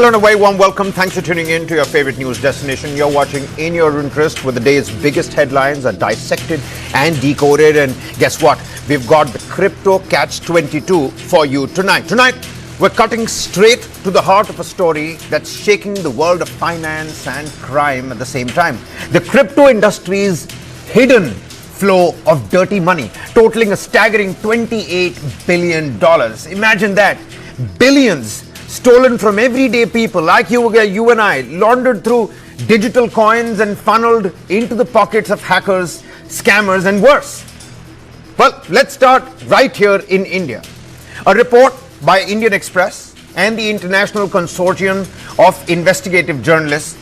Hello and a very warm welcome. Thanks for tuning in to your favorite news destination. You're watching In Your Interest, where the day's biggest headlines are dissected and decoded. And guess what? We've got the crypto catch-22 for you tonight. Tonight, we're cutting straight to the heart of a story that's shaking the world of finance and crime at the same time. The crypto industry's hidden flow of dirty money, totaling a staggering $28 billion. Imagine that. Billions stolen from everyday people like you and I, laundered through digital coins and funneled into the pockets of hackers, scammers, and worse. Well, let's start right here in India. A report by Indian Express and the International Consortium of Investigative Journalists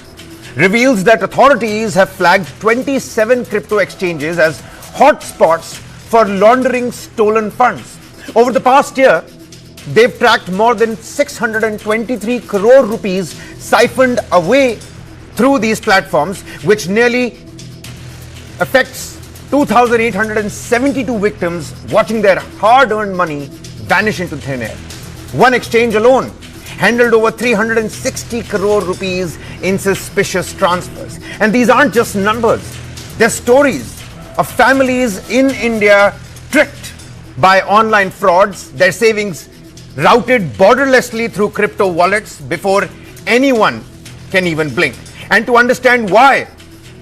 reveals that authorities have flagged 27 crypto exchanges as hotspots for laundering stolen funds. Over the past year, they've tracked more than 623 crore rupees siphoned away through these platforms, which nearly affects 2,872 victims watching their hard-earned money vanish into thin air. One exchange alone handled over 360 crore rupees in suspicious transfers. And these aren't just numbers. They're stories of families in India tricked by online frauds, their savings routed borderlessly through crypto wallets before anyone can even blink. And to understand why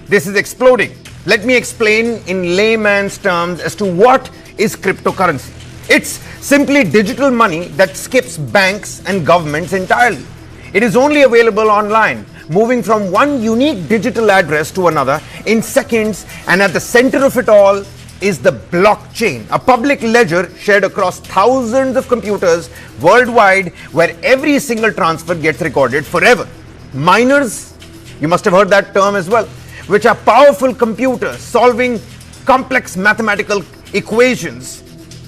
this is exploding, let me explain in layman's terms as to what is cryptocurrency. It's simply digital money that skips banks and governments entirely. It is only available online, moving from one unique digital address to another in seconds, and at the center of it all is the blockchain, a public ledger shared across thousands of computers worldwide where every single transfer gets recorded forever. Miners, you must have heard that term as well, which are powerful computers solving complex mathematical equations,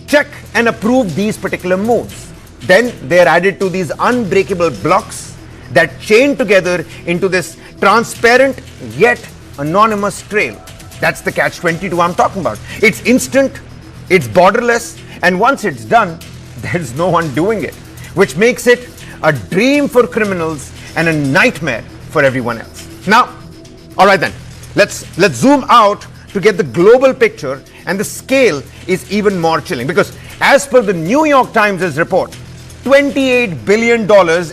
check and approve these particular moves. Then they are added to these unbreakable blocks that chain together into this transparent yet anonymous trail. That's the catch-22 I'm talking about. It's instant, it's borderless, and once it's done, there's no one doing it, which makes it a dream for criminals and a nightmare for everyone else. Now, all right then, let's zoom out to get the global picture, and the scale is even more chilling because as per the New York Times' report, $28 billion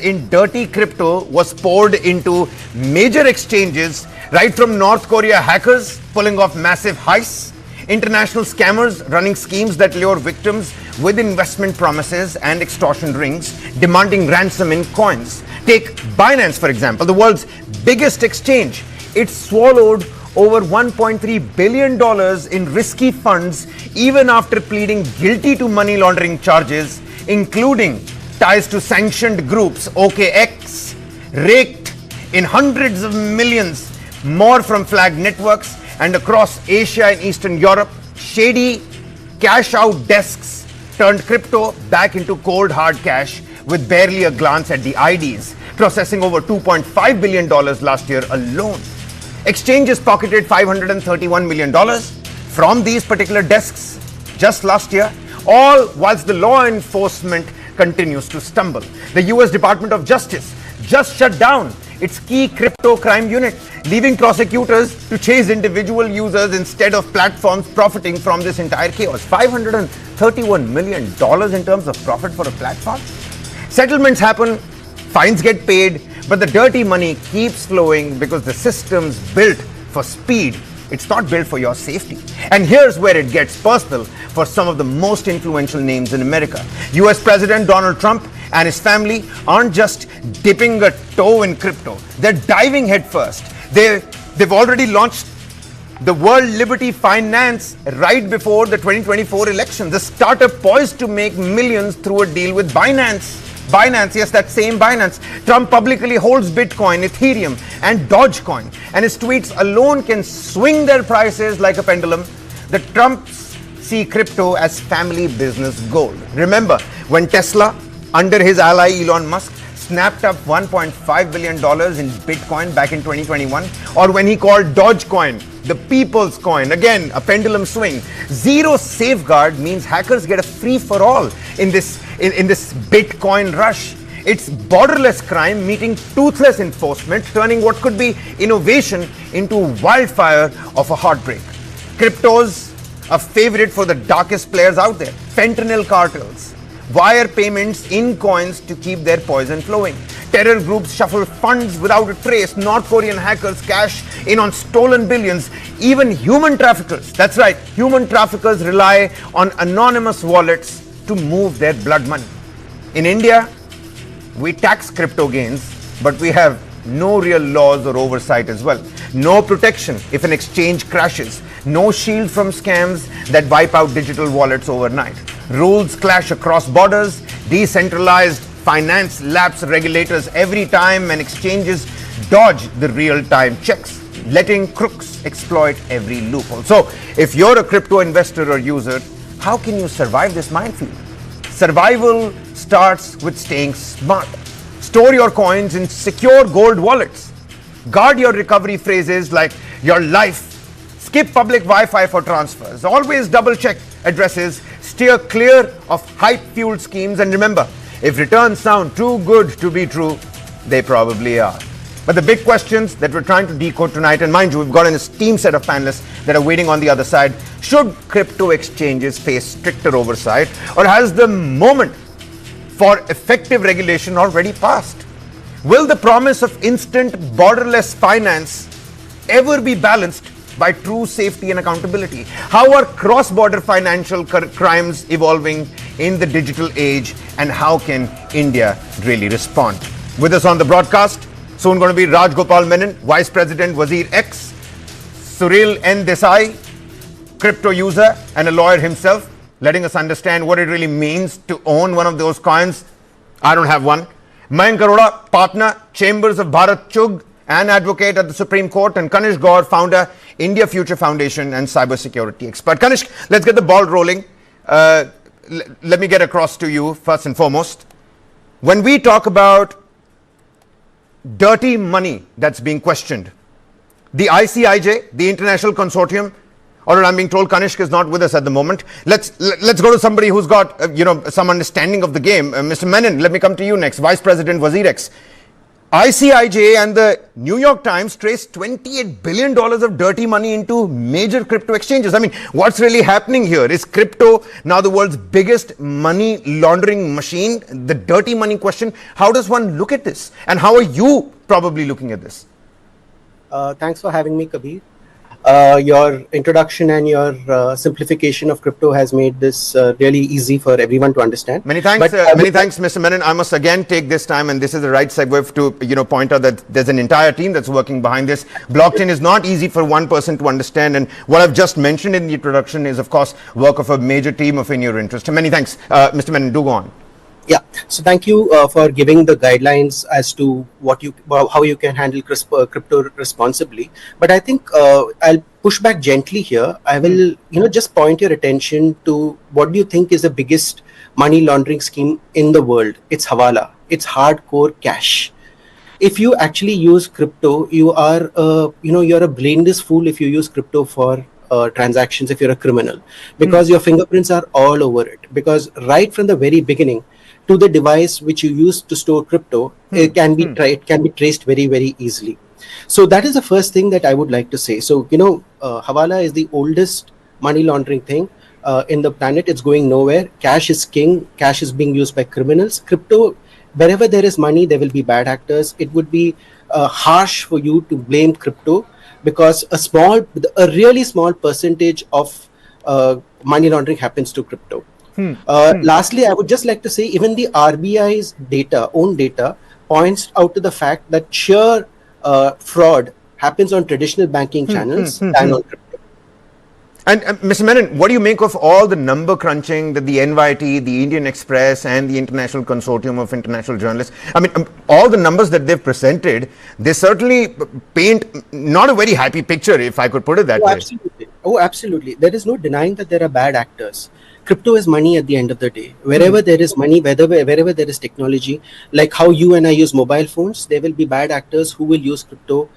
in dirty crypto was poured into major exchanges, right from North Korea hackers pulling off massive heists, international scammers running schemes that lure victims with investment promises and extortion rings, demanding ransom in coins. Take Binance, for example, the world's biggest exchange. It swallowed over $1.3 billion in risky funds even after pleading guilty to money laundering charges, including ties to sanctioned groups. OKX raked in hundreds of millions more from flagged networks, and across Asia and Eastern Europe, shady cash out desks turned crypto back into cold hard cash with barely a glance at the IDs, processing over $2.5 billion last year alone. Exchanges pocketed $531 million from these particular desks just last year, all whilst the law enforcement continues to stumble. The US Department of Justice just shut down its key crypto crime unit, leaving prosecutors to chase individual users instead of platforms profiting from this entire chaos. $531 million in terms of profit for a platform. Settlements happen, fines get paid, but the dirty money keeps flowing because the system's built for speed. It's not built for your safety. And here's where it gets personal for some of the most influential names in America. US President Donald Trump and his family aren't just dipping a toe in crypto. They're diving headfirst. They've already launched the World Liberty Finance right before the 2024 election. The startup poised to make millions through a deal with Binance. Binance, yes, that same Binance. Trump publicly holds Bitcoin, Ethereum, and Dogecoin, and his tweets alone can swing their prices like a pendulum. The Trumps see crypto as family business gold. Remember when Tesla, under his ally Elon Musk, snapped up $1.5 billion in Bitcoin back in 2021, or when he called Dogecoin the people's coin, again a pendulum swing. Zero safeguard means hackers get a free for all in this Bitcoin rush. It's borderless crime meeting toothless enforcement, turning what could be innovation into wildfire of a heartbreak. Cryptos, a favorite for the darkest players out there. Fentanyl cartels wire payments in coins to keep their poison flowing. Terror groups shuffle funds without a trace. North Korean hackers cash in on stolen billions. Even human traffickers, that's right, human traffickers rely on anonymous wallets to move their blood money. In India, we tax crypto gains, but we have no real laws or oversight as well. No protection if an exchange crashes. No shield from scams that wipe out digital wallets overnight. Rules clash across borders. Decentralized finance laps regulators every time, and exchanges dodge the real-time checks, letting crooks exploit every loophole. So, if you're a crypto investor or user, how can you survive this minefield? Survival starts with staying smart. Store your coins in secure gold wallets. Guard your recovery phrases like your life. Skip public Wi-Fi for transfers. Always double-check addresses. Steer clear of hype-fueled schemes. And remember, if returns sound too good to be true, they probably are. But the big questions that we're trying to decode tonight, and mind you, we've got an esteemed set of panelists that are waiting on the other side. Should crypto exchanges face stricter oversight, or has the moment for effective regulation already passed? Will the promise of instant borderless finance ever be balanced by true safety and accountability? How are cross-border financial crimes evolving in the digital age, and how can India really respond? With us on the broadcast, soon going to be Raj Gopal Menon, Vice President, Wazir X, Suril N. Desai, crypto user and a lawyer himself, letting us understand what it really means to own one of those coins. I don't have one. Mayank Arora, partner, Chambers of Bharat Chugh, and advocate at the Supreme Court, and Kanishk Gaur, founder, India Future Foundation and cybersecurity expert. Kanishk, let's get the ball rolling. Let me get across to you first and foremost. When we talk about dirty money that's being questioned, the ICIJ, the International Consortium, or I'm being told Kanishk is not with us at the moment. Let's go to somebody who's got some understanding of the game. Mr. Menon, let me come to you next. Vice President, Wazir X. ICIJ and the New York Times traced $28 billion of dirty money into major crypto exchanges. I mean, what's really happening here? Is crypto now the world's biggest money laundering machine? The dirty money question, how does one look at this? And how are you probably looking at this? Thanks for having me, Kabir. Your introduction and your simplification of crypto has made this really easy for everyone to understand. Many thanks, Mr. Menon. I must again take this time, and this is the right segue to point out that there's an entire team that's working behind this. Blockchain is not easy for one person to understand, and what I've just mentioned in the introduction is, of course, work of a major team of in your interest. Many thanks, Mr. Menon. Do go on. Yeah, so thank you for giving the guidelines as to how you can handle crypto responsibly. But I think I'll push back gently here. I will, just point your attention to what do you think is the biggest money laundering scheme in the world? It's Hawala. It's hardcore cash. If you actually use crypto, you are, you're a brainless fool if you use crypto for transactions. If you're a criminal, because your fingerprints are all over it. Because right from the very beginning, to the device which you use to store crypto, it can be traced very, very easily. So that is the first thing that I would like to say. So, Hawala is the oldest money laundering thing in the planet. It's going nowhere. Cash is king. Cash is being used by criminals. Crypto, wherever there is money, there will be bad actors. It would be harsh for you to blame crypto, because a really small percentage of money laundering happens to crypto. Lastly, I would just like to say, even the RBI's own data points out to the fact that sheer fraud happens on traditional banking channels than on crypto. And Mr. Menon, what do you make of all the number crunching that the NYT, the Indian Express, and the International Consortium of International Journalists, I mean, all the numbers that they've presented, they certainly paint not a very happy picture, if I could put it that way. Absolutely. Oh, absolutely. There is no denying that there are bad actors. Crypto is money at the end of the day. Wherever there is money, wherever there is technology, like how you and I use mobile phones, there will be bad actors who will use crypto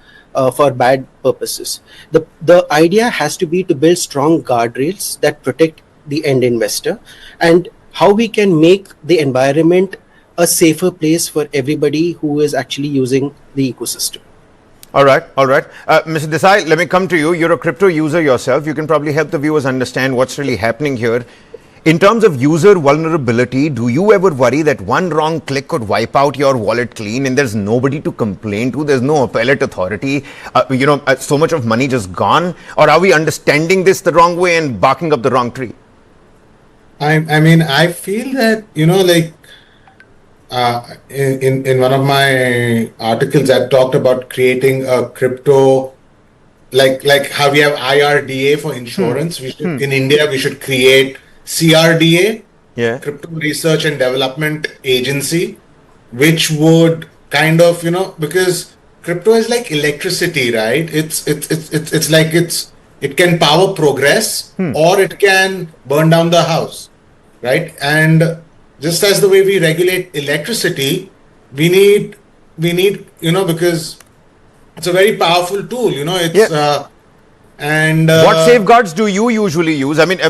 for bad purposes. The idea has to be to build strong guardrails that protect the end investor, and how we can make the environment a safer place for everybody who is actually using the ecosystem. All right, all right. Mr. Desai, let me come to you. You're a crypto user yourself. You can probably help the viewers understand what's really happening here. In terms of user vulnerability, do you ever worry that one wrong click could wipe out your wallet clean and there's nobody to complain to? There's no appellate authority. So much of money just gone? Or are we understanding this the wrong way and barking up the wrong tree? I mean, I feel that, in one of my articles, I've talked about creating a crypto, like how we have IRDA for insurance. We should, in India, we should create CRDA, Crypto Research and Development Agency, which would kind of, because crypto is like electricity, right? It can power progress or it can burn down the house, right? And just as the way we regulate electricity, we need, because it's a very powerful tool, what safeguards do you usually use? I mean,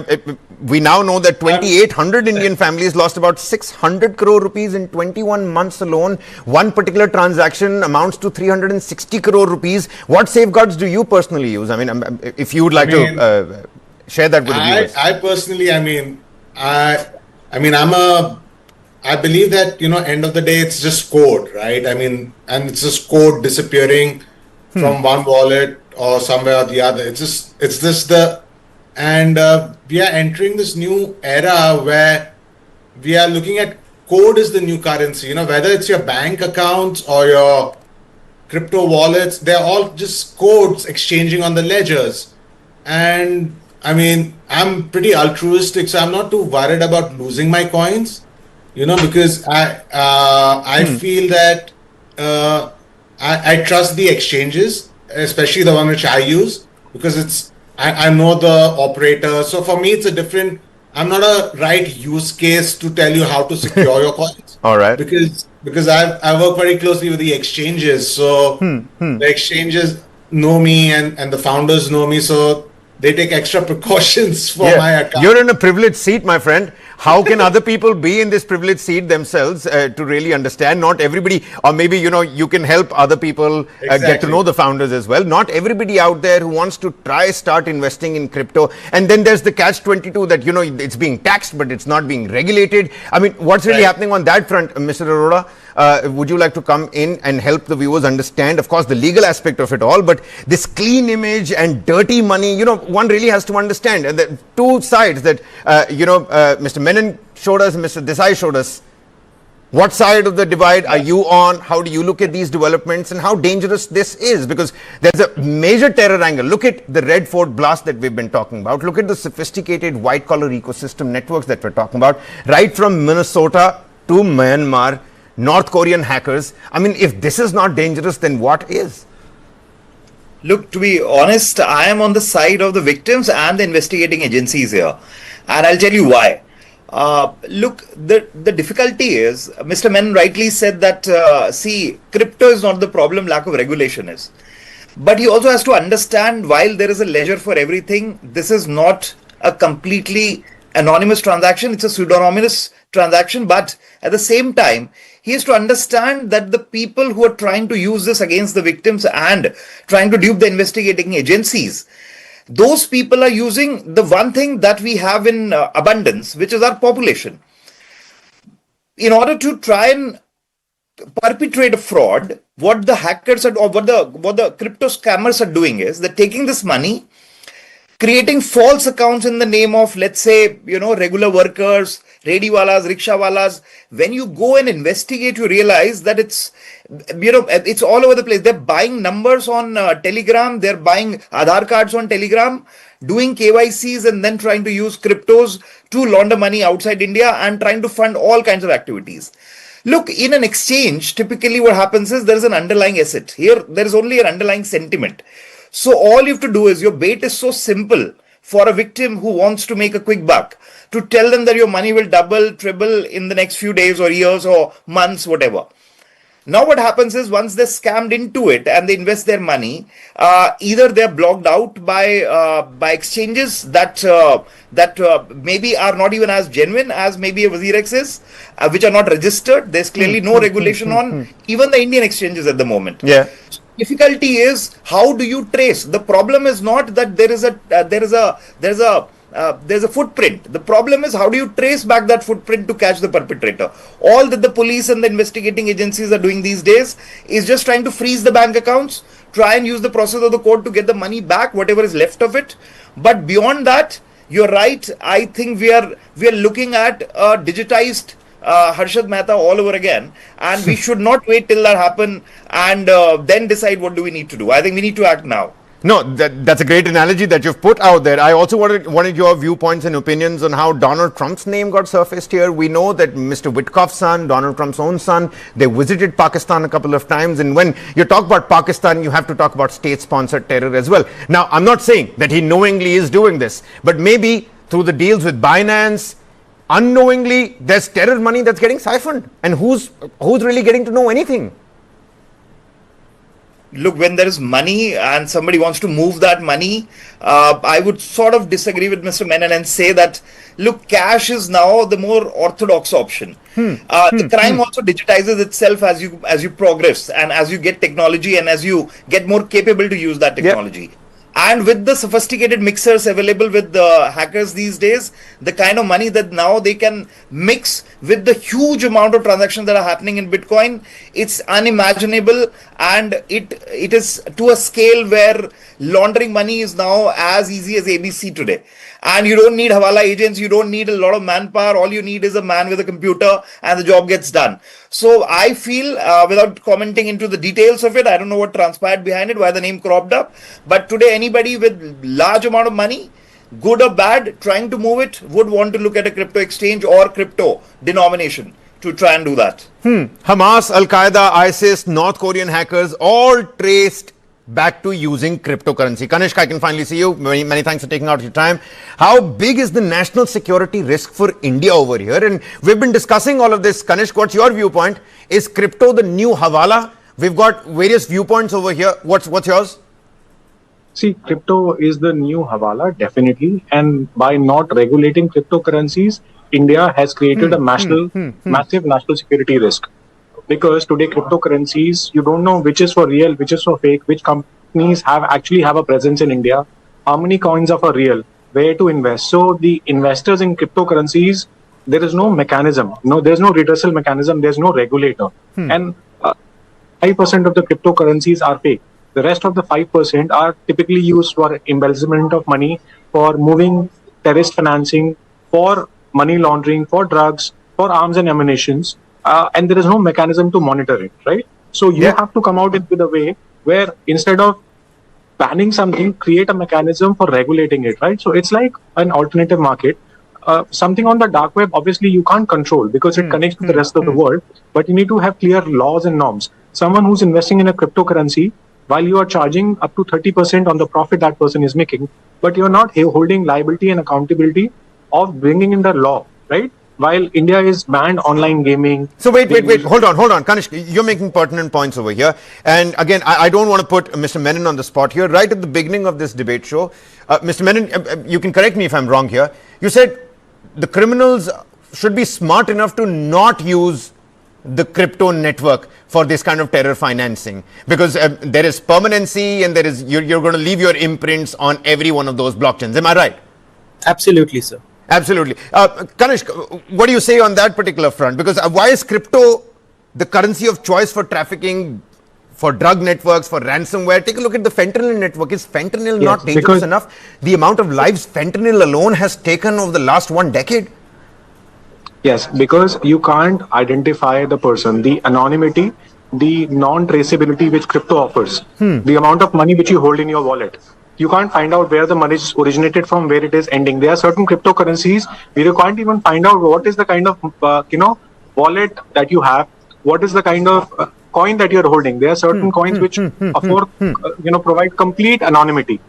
we now know that 2,800 Indian families lost about 600 crore rupees in 21 months alone. One particular transaction amounts to 360 crore rupees. What safeguards do you personally use? I mean, if you would like to share that with the viewers. I personally, I believe that, end of the day, it's just code, right? I mean, and it's just code disappearing from one wallet or somewhere or the other. We are entering this new era where we are looking at code as the new currency, whether it's your bank accounts or your crypto wallets, they're all just codes exchanging on the ledgers. And I mean, I'm pretty altruistic, so I'm not too worried about losing my coins, because I feel that I trust the exchanges, especially the one which I use, because I know the operator. So for me, I'm not a right use case to tell you how to secure your coins. All right. Because I work very closely with the exchanges. So the exchanges know me and the founders know me. So they take extra precautions for my account. You're in a privileged seat, my friend. How can other people be in this privileged seat themselves to really understand? Not everybody, or maybe, you can help other people get to know the founders as well. Not everybody out there who wants to start investing in crypto. And then there's the catch-22 that, it's being taxed, but it's not being regulated. I mean, what's really happening on that front, Mr. Arora? Would you like to come in and help the viewers understand, of course, the legal aspect of it all, but this clean image and dirty money, one really has to understand. And the two sides that, Mr. Menon showed us, Mr. Desai showed us. What side of the divide are you on? How do you look at these developments and how dangerous this is? Because there's a major terror angle. Look at the Red Fort blast that we've been talking about. Look at the sophisticated white-collar ecosystem networks that we're talking about, right from Minnesota to Myanmar. North Korean hackers. I mean, if this is not dangerous, then what is? Look, to be honest, I am on the side of the victims and the investigating agencies here. And I'll tell you why. Look, the difficulty is, Mr. Menon rightly said that, crypto is not the problem, lack of regulation is. But he also has to understand, while there is a ledger for everything, this is not a completely anonymous transaction. It's a pseudonymous transaction. But at the same time, he has to understand that the people who are trying to use this against the victims and trying to dupe the investigating agencies, those people are using the one thing that we have in abundance, which is our population. In order to try and perpetrate a fraud, what the hackers are, or what the crypto scammers are doing is they're taking this money, creating false accounts in the name of, let's say, regular workers, rediwalas, rickshawalas. When you go and investigate, you realize that it's all over the place. They're buying numbers on Telegram. They're buying Aadhaar cards on Telegram, doing KYCs and then trying to use cryptos to launder money outside India and trying to fund all kinds of activities. Look, in an exchange, typically what happens is there is an underlying asset. Here, there is only an underlying sentiment. So all you have to do is, your bait is so simple for a victim who wants to make a quick buck, to tell them that your money will double, triple in the next few days or years or months, whatever. Now what happens is once they're scammed into it and they invest their money, either they're blocked out by exchanges that maybe are not even as genuine as maybe a WazirX is, which are not registered. There's clearly no regulation on even the Indian exchanges at the moment. Yeah. Difficulty is, how do you trace? The problem is not that there's a footprint. The problem is, how do you trace back that footprint to catch the perpetrator? All that the police and the investigating agencies are doing these days is just trying to freeze the bank accounts, try and use the process of the court to get the money back, whatever is left of it. But beyond that, you're right. I think we are looking at a digitized Harshad Mehta all over again, and we should not wait till that happen and then decide what do we need to do. I think we need to act now. No, that's a great analogy that you've put out there. I also wanted your viewpoints and opinions on how Donald Trump's name got surfaced here. We know that Mr. Witkoff's son, Donald Trump's own son, they visited Pakistan a couple of times. And when you talk about Pakistan, you have to talk about state-sponsored terror as well. Now, I'm not saying that he knowingly is doing this, but maybe through the deals with Binance, unknowingly, there's terror money that's getting siphoned. And who's really getting to know anything? Look, when there is money and somebody wants to move that money, I would sort of disagree with Mr. Menon and say that, look, cash is now the more orthodox option. The crime also digitizes itself as you progress and as you get technology and as you get more capable to use that technology. Yep. And with the sophisticated mixers available with the hackers these days, the kind of money that now they can mix with the huge amount of transactions that are happening in Bitcoin, it's unimaginable, and it is to a scale where laundering money is now as easy as ABC today. And you don't need Hawala agents, you don't need a lot of manpower, all you need is a man with a computer and the job gets done. So I feel, without commenting into the details of it, I don't know what transpired behind it, why the name cropped up, but today anybody with large amount of money, good or bad, trying to move it, would want to look at a crypto exchange or crypto denomination to try and do that. Hamas, Al-Qaeda, ISIS, North Korean hackers, all traced back to using cryptocurrency. Kanishk, I can finally see you. Many thanks for taking out your time. How big is the national security risk for India over here? And we've been discussing all of this. Kanishk, what's your viewpoint? Is crypto the new Hawala? We've got various viewpoints over here. What's yours? See, crypto is the new Hawala, definitely. And by not regulating cryptocurrencies, India has created a massive national security risk. Because today cryptocurrencies, you don't know which is for real, which is for fake, which companies actually have a presence in India, how many coins are for real, where to invest. So the investors in cryptocurrencies, there is no mechanism, there's no redressal mechanism, there's no regulator. And 5% of the cryptocurrencies are fake. The rest of the 5% are typically used for embezzlement of money, for moving terrorist financing, for money laundering, for drugs, for arms and ammunitions. And there is no mechanism to monitor it, right? So you have to come out with a way where instead of banning something, create a mechanism for regulating it, right? So it's like an alternative market. Something on the dark web, obviously you can't control because it connects to the rest of the world, but you need to have clear laws and norms. Someone who's investing in a cryptocurrency, while you are charging up to 30% on the profit that person is making, but you're not holding liability and accountability of bringing in the law, right? While India is banned online gaming. So wait, hold on. Kanishk, you're making pertinent points over here. And again, I don't want to put Mr. Menon on the spot here. Right at the beginning of this debate show, Mr. Menon, you can correct me if I'm wrong here. You said the criminals should be smart enough to not use the crypto network for this kind of terror financing, because there is permanency and you're going to leave your imprints on every one of those blockchains. Am I right? Absolutely, sir. Absolutely. Kanishk, what do you say on that particular front? Because why is crypto the currency of choice for trafficking, for drug networks, for ransomware? Take a look at the fentanyl network. Is fentanyl not dangerous enough? The amount of lives fentanyl alone has taken over the last 1 decade. Yes, because you can't identify the person, the anonymity, the non-traceability which crypto offers, the amount of money which you hold in your wallet. You can't find out where the money is originated from, where it is ending. There are certain cryptocurrencies where you can't even find out what is the kind of wallet that you have, what is the kind of coin that you're holding. There are certain coins which afford provide complete anonymity.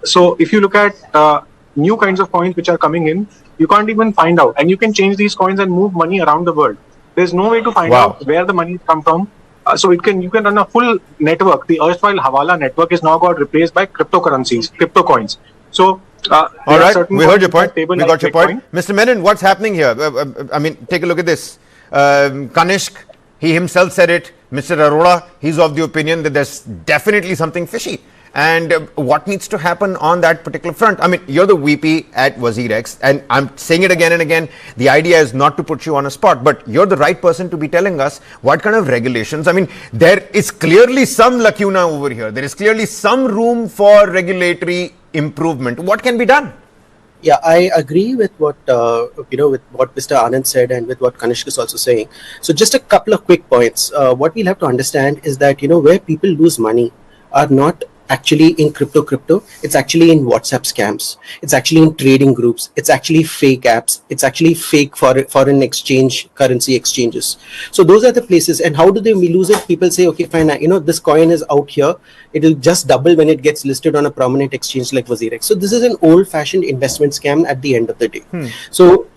So if you look at new kinds of coins which are coming in, you can't even find out, and you can change these coins and move money around the world. There's no way to find out where the money come from, So you can run a full network. The erstwhile Hawala network is now got replaced by cryptocurrencies, crypto coins. So all right, we heard your point. We got your point. Mr. Menon, what's happening here? I mean, take a look at this. Kanishk, he himself said it. Mr. Arora, he's of the opinion that there's definitely something fishy. And what needs to happen on that particular front? I mean, you're the VP at WazirX, and I'm saying it again and again. The idea is not to put you on a spot, but you're the right person to be telling us what kind of regulations. I mean, there is clearly some lacuna over here. There is clearly some room for regulatory improvement. What can be done? Yeah, I agree with what with what Mr. Anand said and with what Kanishk is also saying. So just a couple of quick points. What we'll have to understand is that where people lose money are not actually in crypto. It's actually in WhatsApp scams. It's actually in trading groups. It's actually fake apps. It's actually fake foreign exchange currency exchanges. So those are the places. And how do they lose it? People say, okay, fine, this coin is out here. It'll just double when it gets listed on a prominent exchange like WazirX. So this is an old-fashioned investment scam at the end of the day. So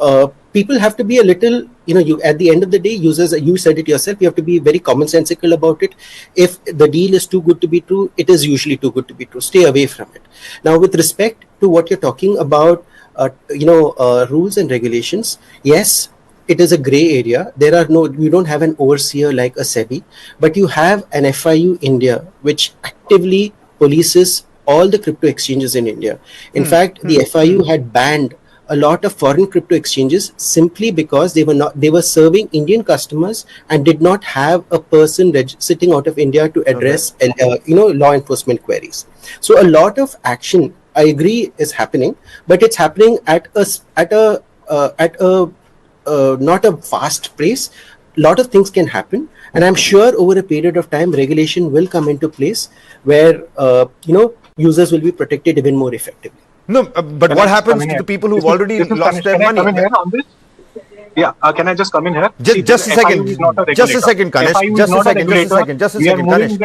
people have to be a little, you at the end of the day, users, you said it yourself, you have to be very commonsensical about it. If the deal is too good to be true, it is usually too good to be true. Stay away from it. Now, with respect to what you're talking about, rules and regulations, yes, it is a gray area. You don't have an overseer like a SEBI, but you have an FIU India, which actively polices all the crypto exchanges in India. In fact, the FIU had banned a lot of foreign crypto exchanges simply because they were serving Indian customers and did not have a person sitting out of India to address law enforcement queries. So a lot of action, I agree, is happening, but it's happening at a not a fast pace. A lot of things can happen, and I'm sure over a period of time regulation will come into place where users will be protected even more effectively. No, but what happens to the people who've already lost their money? Can I come in here on this? Yeah, can I just come in here? Just a second. Just a second, Kanesh. Just a second, Kanesh.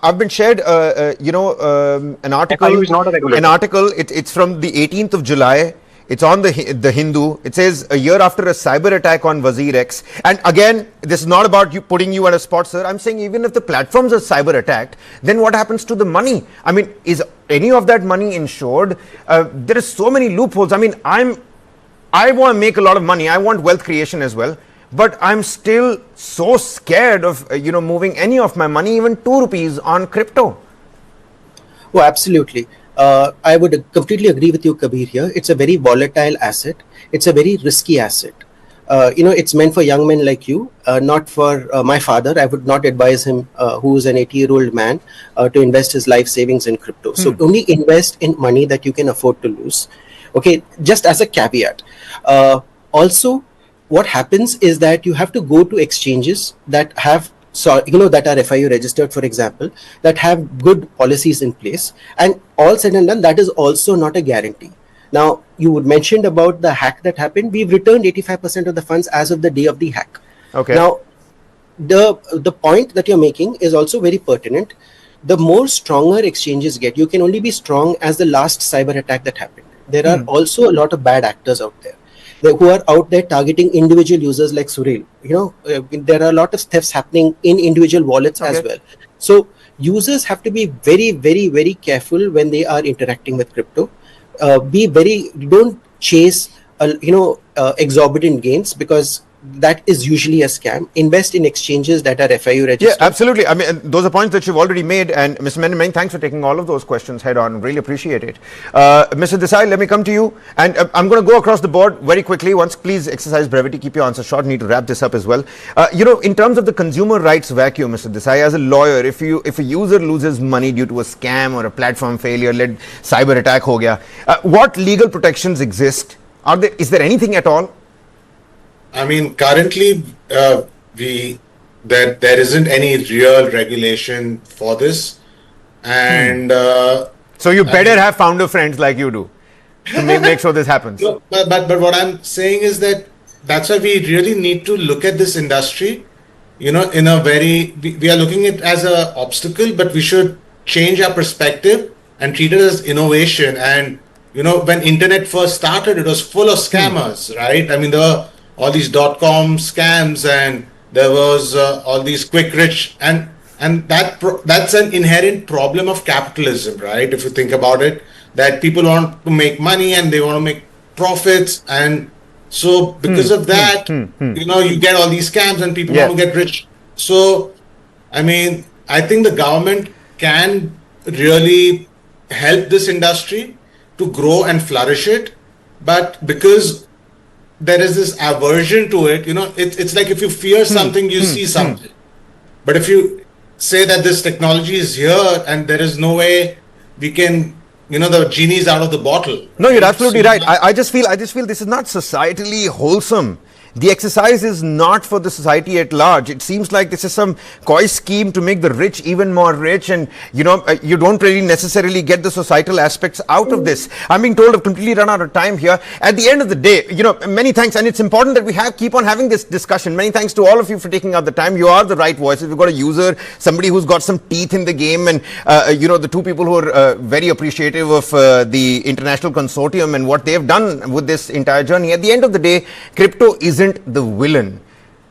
I've been shared, an article. It's from the 18th of July. It's on the Hindu. It says a year after a cyber attack on WazirX. And again, this is not about putting you on a spot, sir. I'm saying even if the platforms are cyber attacked, then what happens to the money? I mean, is any of that money insured? There are so many loopholes. I mean, I want to make a lot of money. I want wealth creation as well. But I'm still so scared of, moving any of my money, even 2 rupees on crypto. Oh, absolutely. I would completely agree with you, Kabir, here. It's a very volatile asset. It's a very risky asset. It's meant for young men like you, not for my father. I would not advise him, who is an 80-year-old man, to invest his life savings in crypto. So only invest in money that you can afford to lose. Okay, just as a caveat. Also, what happens is that you have to go to exchanges that have that are FIU registered, for example, that have good policies in place, and all said and done, that is also not a guarantee. Now, you would mentioned about the hack that happened. We've returned 85% of the funds as of the day of the hack. Okay. Now, the point that you're making is also very pertinent. The more stronger exchanges get, you can only be strong as the last cyber attack that happened. There are also a lot of bad actors out there who are out there targeting individual users like Suril. There are a lot of thefts happening in individual wallets as well. So users have to be very, very, very careful when they are interacting with crypto. Don't chase, exorbitant gains, because that is usually a scam. Invest in exchanges that are FIU registered. Yeah, absolutely. I mean, those are points that you've already made. And Mr. Menon, thanks for taking all of those questions head on. Really appreciate it. Mr. Desai, let me come to you. And I'm going to go across the board very quickly. Please exercise brevity. Keep your answers short. Need to wrap this up as well. In terms of the consumer rights vacuum, Mr. Desai, as a lawyer, if a user loses money due to a scam or a platform failure, led cyber attack ho gaya, what legal protections exist? Is there anything at all? I mean, currently, there isn't any real regulation for this, and so you better have founder friends like you do to make sure this happens. No, but what I'm saying is that's why we really need to look at this industry, in a very, we are looking at it as an obstacle, but we should change our perspective and treat it as innovation. And when internet first started, it was full of scammers, right? I mean, all these .com scams, and there was all these quick rich, and that's an inherent problem of capitalism, right? If you think about it, that people want to make money and they want to make profits, and so because of that, you get all these scams and people want to get rich. So, I mean, I think the government can really help this industry to grow and flourish it, but because there is this aversion to it, it's like if you fear something, you see something. But if you say that this technology is here and there is no way we can, the genie is out of the bottle. No, you're absolutely right. I just feel this is not societally wholesome. The exercise is not for the society at large. It seems like this is some coy scheme to make the rich even more rich, and you don't really necessarily get the societal aspects out of this. I'm being told I've completely run out of time here. At the end of the day, many thanks, and it's important that we keep on having this discussion. Many thanks to all of you for taking out the time. You are the right voices. We've got a user, somebody who's got some teeth in the game, and the two people who are very appreciative of the international consortium and what they've done with this entire journey. At the end of the day, crypto isn't the villain.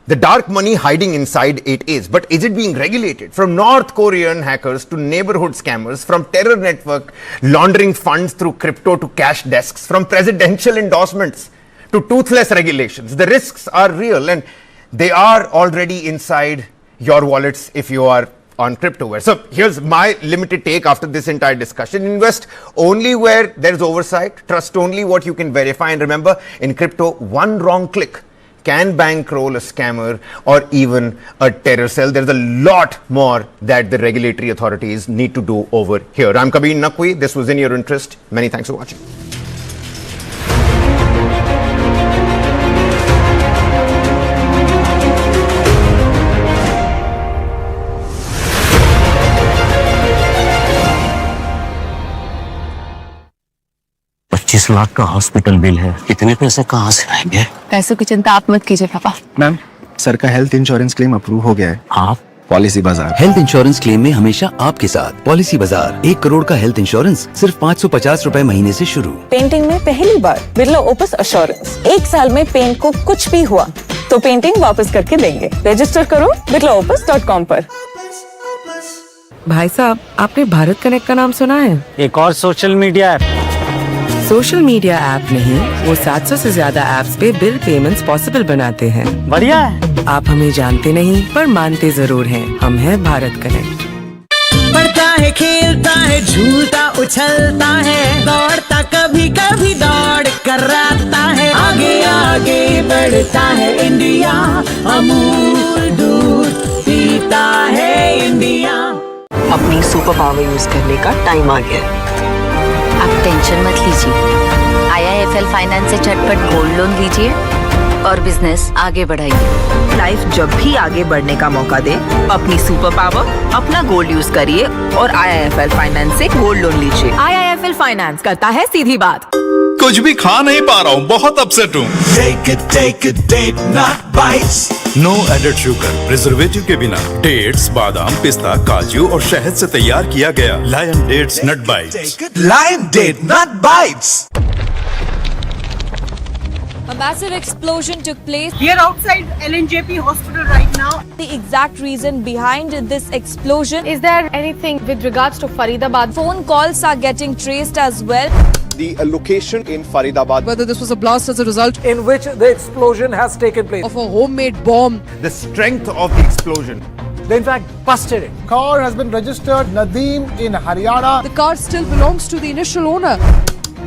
The dark money hiding inside it is. But is it being regulated? From North Korean hackers to neighborhood scammers, from terror network laundering funds through crypto to cash desks, from presidential endorsements to toothless regulations. The risks are real, and they are already inside your wallets if you are on cryptoware. So here's my limited take after this entire discussion. Invest only where there's oversight. Trust only what you can verify. And remember, in crypto, one wrong click can bankroll a scammer or even a terror cell. There's a lot more that the regulatory authorities need to do over here. I'm Kabir Naqvi. This was In Your Interest. Many thanks for watching. $25 का hospital bill है, इतने पैसे कहाँ से आएंगे? पैसों की चिंता आप मत कीजिए पापा। मैम, सर का हेल्थ इंश्योरेंस क्लेम अप्रूव हो गया है। आप पॉलिसी बाजार हेल्थ इंश्योरेंस क्लेम में हमेशा आपके साथ पॉलिसी बाजार। 1 करोड़ का हेल्थ इंश्योरेंस सिर्फ 550 रुपए महीने से शुरू। पेंटिंग में पहली बार बिरला ओपस अश्योरेंस। 1 साल में पेंट को कुछ भी हुआ तो पेंटिंग वापस करके देंगे। रजिस्टर करो birlaopus.com पर। भाई साहब, आपने भारत कनेक्ट का नाम सुना है? एक और social media app. Social media app नहीं, वो 700 से ज्यादा ऐप्स पे बिल पेमेंट्स पॉसिबल बनाते हैं। बढ़िया है। आप हमें जानते नहीं पर मानते जरूर हैं। हम हैं भारत कनेक्ट। बढ़ता है, खेलता है, झूलता उछलता है, दौड़ता कभी कभी दौड़ कराता है, आगे आगे बढ़ता है इंडिया, अमूल दूध पीता है इंडिया। अपनी सुपर पावर यूज करने का टाइम आ गया। आप टेंशन मत लीजिए। IIFL फाइनेंस से झटपट गोल्ड लोन लीजिए और बिजनेस आगे बढ़ाइए। लाइफ जब भी आगे बढ़ने का मौका दे, अपनी सुपर पावर, अपना गोल्ड यूज करिए और IIFL फाइनेंस से गोल्ड लोन लीजिए। IIFL फाइनेंस करता है सीधी बात। कुछ भी खा नहीं पा रहा हूँ, बहुत अपसेट हूँ। Take a date, not bites. No added sugar, preservative के बिना। डेट्स, बादाम, पिस्ता, काजू और शहद से तैयार किया गया lion dates nut bytes. Lion Date Nut Bites. A massive explosion took place. We are outside LNJP hospital right now. The exact reason behind this explosion. Is there anything with regards to Faridabad? Phone calls are getting traced as well. The location in Faridabad. Whether this was a blast as a result in which the explosion has taken place. Of a homemade bomb. The strength of the explosion. They in fact busted it. Car has been registered Nadeem in Haryana. The car still belongs to the initial owner.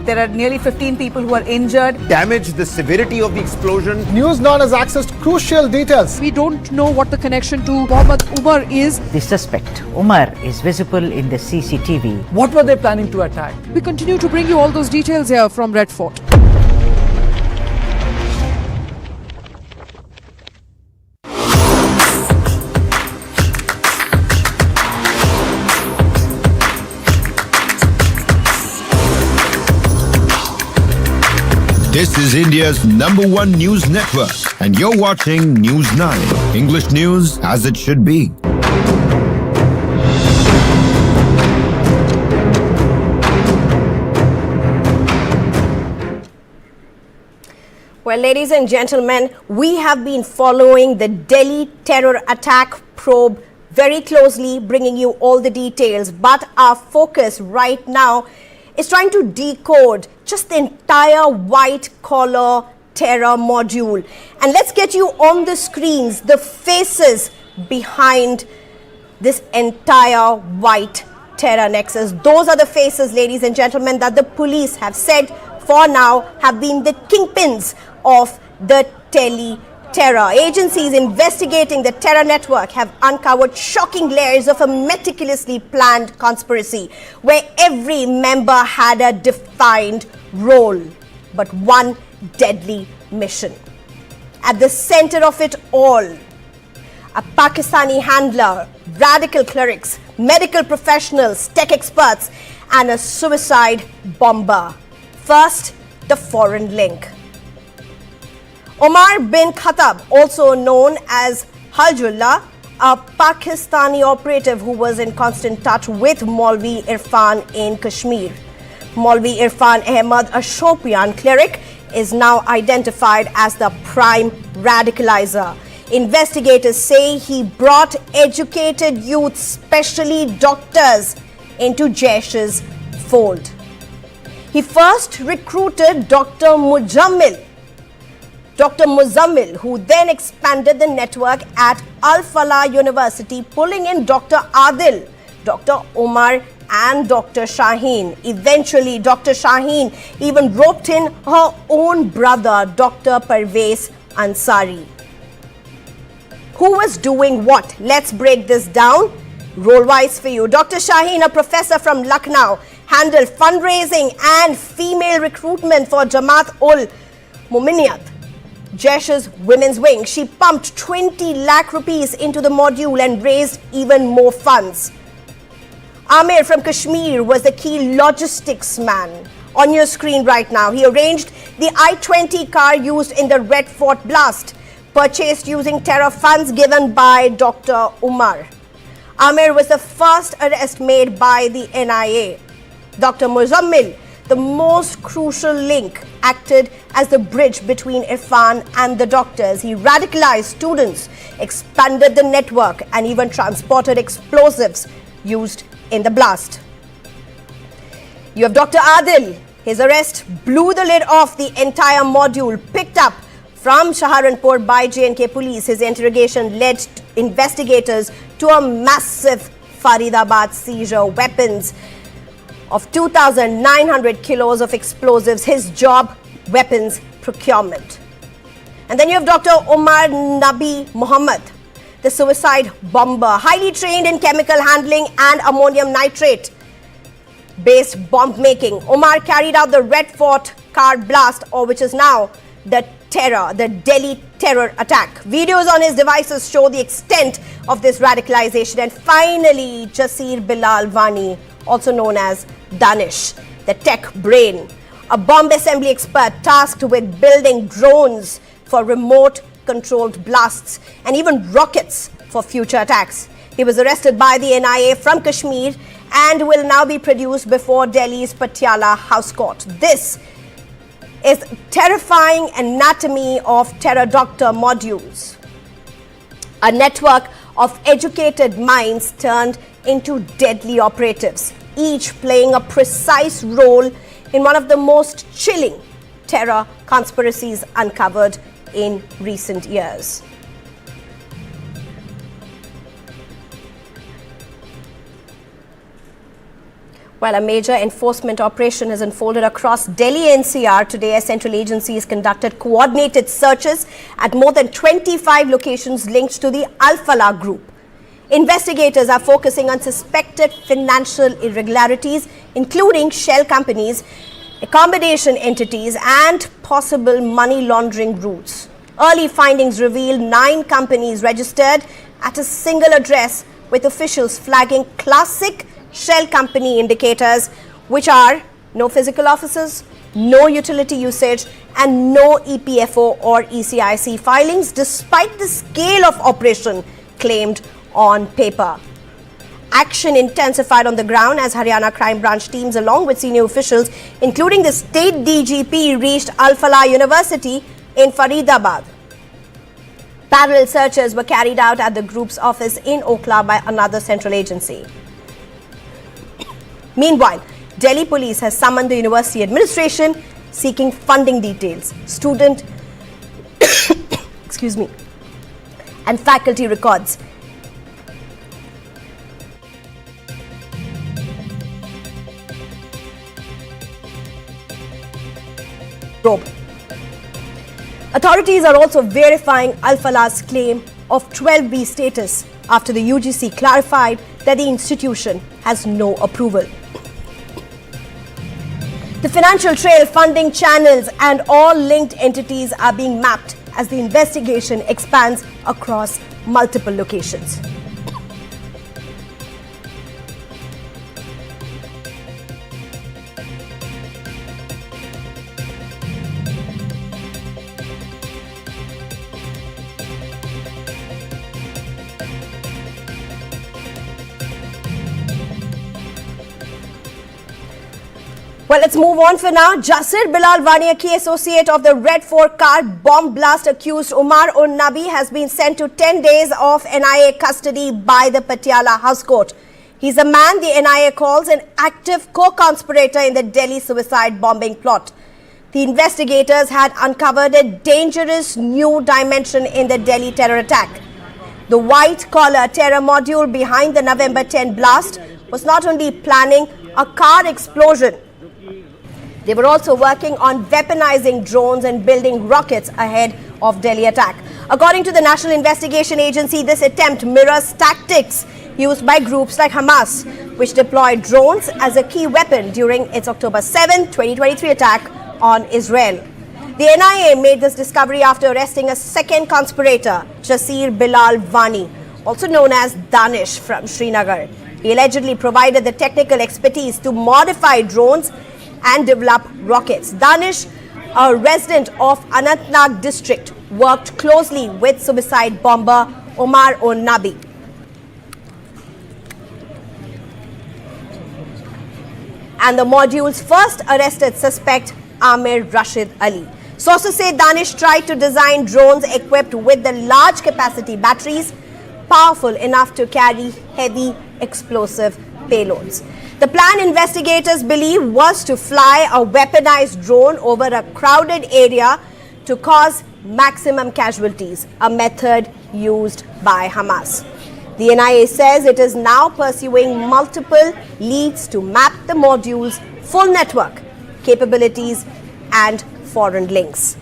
There are nearly 15 people who are injured. Damage, the severity of the explosion. News9 has accessed crucial details. We don't know what the connection to Mohammed Umar is. The suspect, Umar, is visible in the CCTV. What were they planning to attack? We continue to bring you all those details here from Red Fort. This is India's #1 news network, and you're watching News9, English news as it should be. Well, ladies and gentlemen, we have been following the Delhi terror attack probe very closely, bringing you all the details. But our focus right now is trying to decode just the entire white-collar terror module. And let's get you on the screens, the faces behind this entire white terror nexus. Those are the faces, ladies and gentlemen, that the police have said for now have been the kingpins of the Delhi terror. Agencies investigating the terror network have uncovered shocking layers of a meticulously planned conspiracy where every member had a defined role, but one deadly mission. At the center of it all, a Pakistani handler, radical clerics, medical professionals, tech experts, and a suicide bomber. First, the foreign link. Omar bin Khattab, also known as Hajullah, a Pakistani operative who was in constant touch with Maulvi Irfan in Kashmir. Maulvi Irfan Ahmad, a Shopian cleric, is now identified as the prime radicalizer. Investigators say he brought educated youth, especially doctors, into Jaish's fold. He first recruited Dr. Muzammil, who then expanded the network at Al-Falah University, pulling in Dr. Adil, Dr. Omar, and Dr. Shaheen. Eventually, Dr. Shaheen even roped in her own brother, Dr. Parvez Ansari. Who was doing what? Let's break this down role-wise for you. Dr. Shaheen, a professor from Lucknow, handled fundraising and female recruitment for Jamaat-ul-Muminiyat, Jaish's women's wing. She pumped 20 lakh rupees into the module and raised even more funds. Amir from Kashmir was the key logistics man. On your screen right now, he arranged the I-20 car used in the Red Fort blast, purchased using terror funds given by Dr. Umar. Amir was the first arrest made by the NIA. Dr. Muzammil, the most crucial link, acted as the bridge between Irfan and the doctors. He radicalized students, expanded the network, and even transported explosives used in the blast. You have Dr. Adil. His arrest blew the lid off the entire module, picked up from Saharanpur by J&K police. His interrogation led investigators to a massive Faridabad seizure, weapons of 2,900 kilos of explosives. His job, weapons procurement. And then you have Dr. Omar Nabi Muhammad, the suicide bomber, highly trained in chemical handling and ammonium nitrate based bomb making. Omar carried out the Red Fort car blast, or which is now the Delhi terror attack. Videos on his devices show the extent of this radicalization. And finally, Jasir Bilal Vani, also known as Danish, the tech brain, a bomb assembly expert tasked with building drones for remote controlled blasts and even rockets for future attacks. He was arrested by the NIA from Kashmir and will now be produced before Delhi's Patiala House Court. This is terrifying anatomy of terror doctor modules. A network of educated minds turned into deadly operatives, each playing a precise role in one of the most chilling terror conspiracies uncovered in recent years. While a major enforcement operation has unfolded across Delhi NCR today, as central agencies conducted coordinated searches at more than 25 locations linked to the Al-Falah group. Investigators are focusing on suspected financial irregularities, including shell companies, accommodation entities, and possible money laundering routes. Early findings reveal 9 companies registered at a single address, with officials flagging classic shell company indicators, which are no physical offices, no utility usage, and no EPFO or ECIC filings, despite the scale of operation claimed on paper. Action intensified on the ground as Haryana crime branch teams, along with senior officials, including the state DGP, reached Al-Falah University in Faridabad. Parallel searches were carried out at the group's office in Okhla by another central agency. Meanwhile, Delhi police has summoned the university administration seeking funding details, student and faculty records. Authorities are also verifying Al-Falah's claim of 12B status after the UGC clarified that the institution has no approval. The financial trail, funding channels and all linked entities are being mapped as the investigation expands across multiple locations. Well, let's move on for now. Jasir Bilal Wani, a key associate of the Red Fort car bomb blast accused Umar ul Nabi, has been sent to 10 days of NIA custody by the Patiala House Court. He's a man the NIA calls an active co-conspirator in the Delhi suicide bombing plot. The investigators had uncovered a dangerous new dimension in the Delhi terror attack. The white-collar terror module behind the November 10 blast was not only planning a car explosion, they were also working on weaponizing drones and building rockets ahead of Delhi attack. According to the National Investigation Agency, this attempt mirrors tactics used by groups like Hamas, which deployed drones as a key weapon during its October 7, 2023 attack on Israel. The NIA made this discovery after arresting a second conspirator, Jasir Bilal Wani, also known as Danish from Srinagar. He allegedly provided the technical expertise to modify drones and develop rockets. Danish, a resident of Anantnag district, worked closely with suicide bomber Umar ul Nabi. And the module's first arrested suspect, Amir Rashid Ali. Sources say Danish tried to design drones equipped with the large capacity batteries, powerful enough to carry heavy explosive payloads. The plan, investigators believe, was to fly a weaponized drone over a crowded area to cause maximum casualties, a method used by Hamas. The NIA says it is now pursuing multiple leads to map the module's full network, capabilities and foreign links.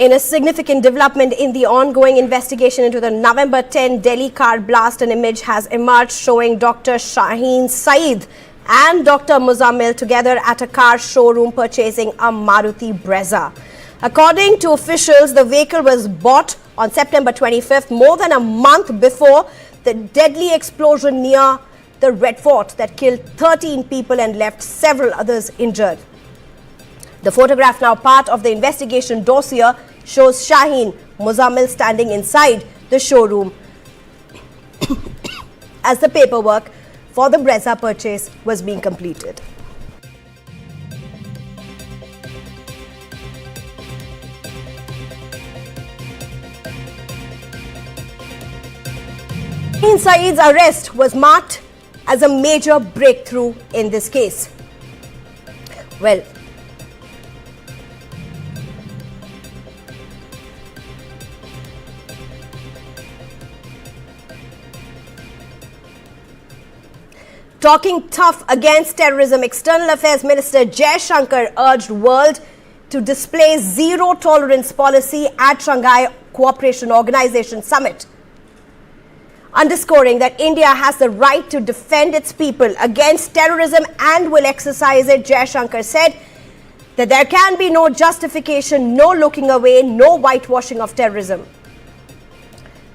In a significant development in the ongoing investigation into the November 10 Delhi car blast, an image has emerged showing Dr. Shaheen Saeed and Dr. Muzammil together at a car showroom purchasing a Maruti Brezza. According to officials, the vehicle was bought on September 25th, more than a month before the deadly explosion near the Red Fort that killed 13 people and left several others injured. The photograph, now part of the investigation dossier, shows Shaheen Muzammil standing inside the showroom as the paperwork for the Brezza purchase was being completed. Shaheen Saeed's arrest was marked as a major breakthrough in this case. Well, talking tough against terrorism, External Affairs Minister Jai Shankar urged world to display zero tolerance policy at Shanghai Cooperation Organization Summit. Underscoring that India has the right to defend its people against terrorism and will exercise it, Jai Shankar said that there can be no justification, no looking away, no whitewashing of terrorism.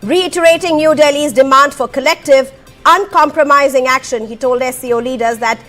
Reiterating New Delhi's demand for collective, uncompromising action, he told SCO leaders that